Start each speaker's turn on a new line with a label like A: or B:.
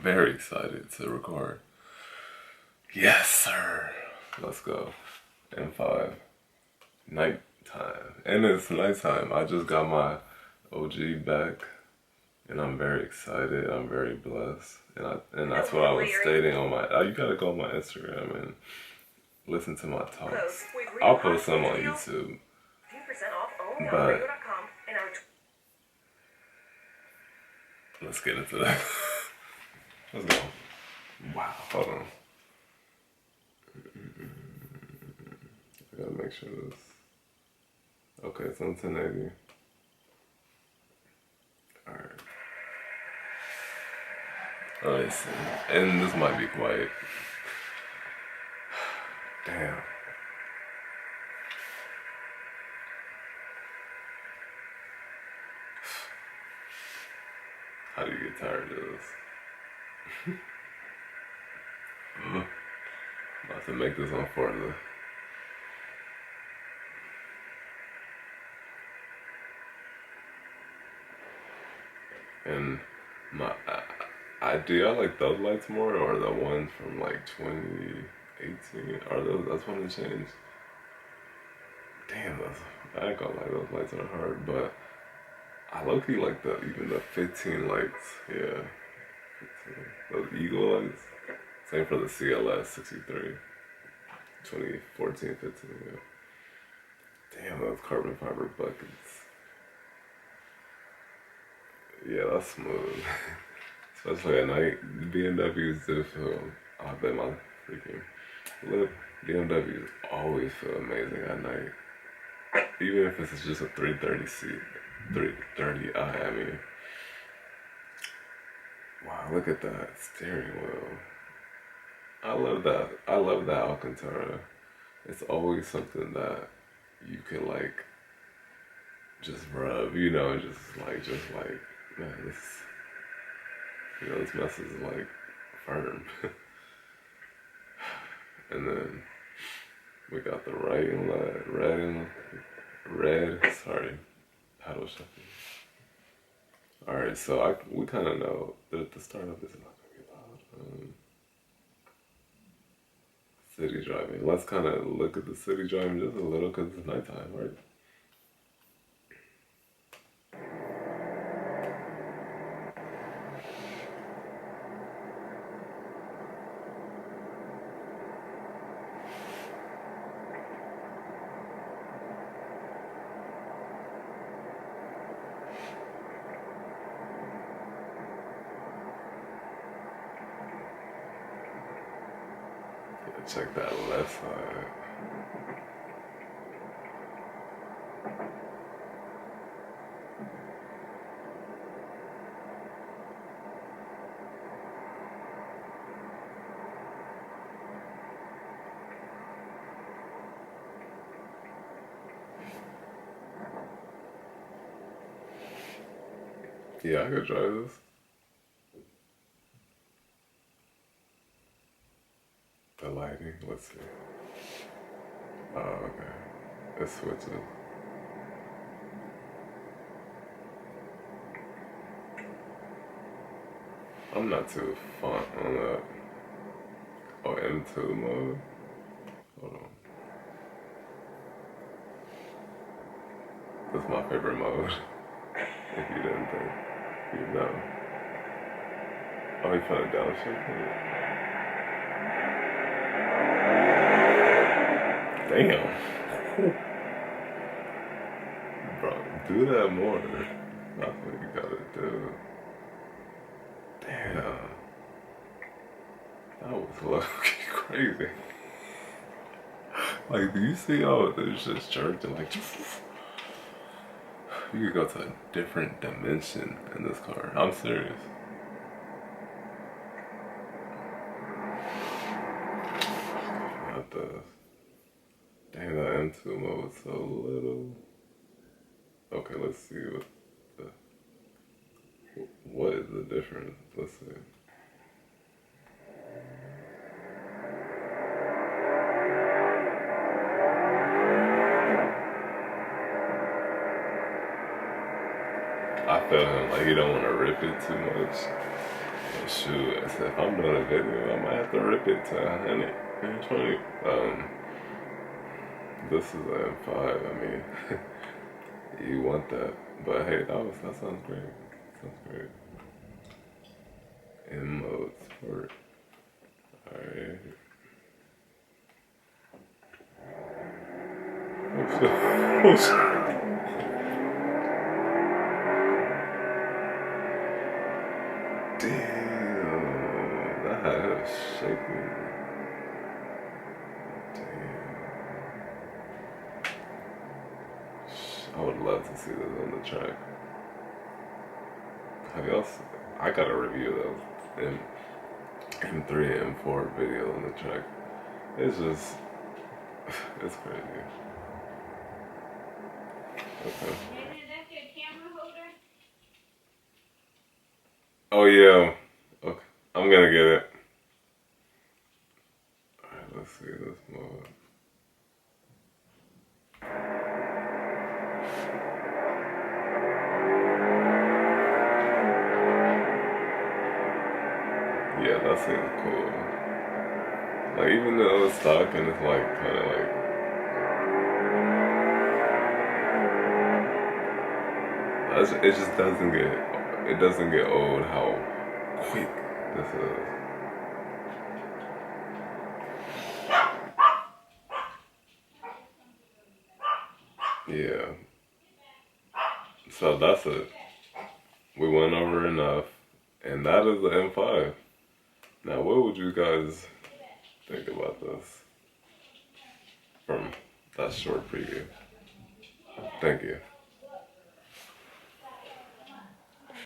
A: very excited to record. Yes, sir. Let's go. M5. Nighttime. And it's nighttime. I just got my OG back. And I'm very excited. I'm very blessed. And that's what I was stating on my... you gotta go on my Instagram and listen to my talks. I'll post some on YouTube. But... let's get into that. Let's go. Wow. Hold on. I gotta make sure this... okay, it's on 1080. Alright. Let's see. And this might be quiet. Damn. How do you get tired of this? About to make this on Forza. And do y'all like those lights more or the ones from like 2018? Are those, that's when it changed? Damn, I ain't gonna lie, those lights are hard, but I low-key like even the 15 lights, yeah. 15. Those Eagle lights. Same for the CLS 63. 2014, 15, yeah. Damn, those carbon fiber buckets. Yeah, that's smooth. Especially at night, BMWs do feel, I bet my freaking lip, BMWs always feel amazing at night. Even if it's just a 330C, 330i, I mean. Wow, look at that steering wheel. I love that Alcantara. It's always something that you can like, just rub, you know, just like, man, this, you know, this mess is like firm. And then we got the right and left, red, sorry, paddle shifting. Alright, so we kind of know that the startup is not going to be loud. City driving. Let's kind of look at the city driving just a little because it's nighttime, right? Check that left side. Yeah, I could drive this. The lighting, let's see. Oh, okay. It switches. I'm not too fun on that. Oh, M2 mode. Hold on. That's my favorite mode. If you didn't think, you know. Oh, you found a downshift? Damn. Bro, do that more. That's what you gotta do. Damn. That was low-key crazy. Like, do you see how it's just charging? Like, you could go to a different dimension in this car. I'm serious. Not the... Dang, that M2 mode is so little. Okay, let's see what is the difference? Let's see. I feel him, like he don't want to rip it too much. And shoot, I said if I'm doing a video, I might have to rip it to 120. This is an M5. I mean, you want that, but hey, that sounds great. Sounds great. M mode sport. Alright. Oh shit. Damn, that had her shaking. Damn. I would love to see this on the track. Have y'all? I gotta review those M3 and M4 videos on the track. It's just, it's crazy. Okay. Oh yeah. Okay. I'm gonna get it. Alright, let's see this mode. Yeah, that seems cool. Like even though it's stock and it's like kinda like it just doesn't get old how quick this is. Yeah. So that's it. We went over enough. And that is the M5. Now what would you guys think about this from that short preview? Thank you.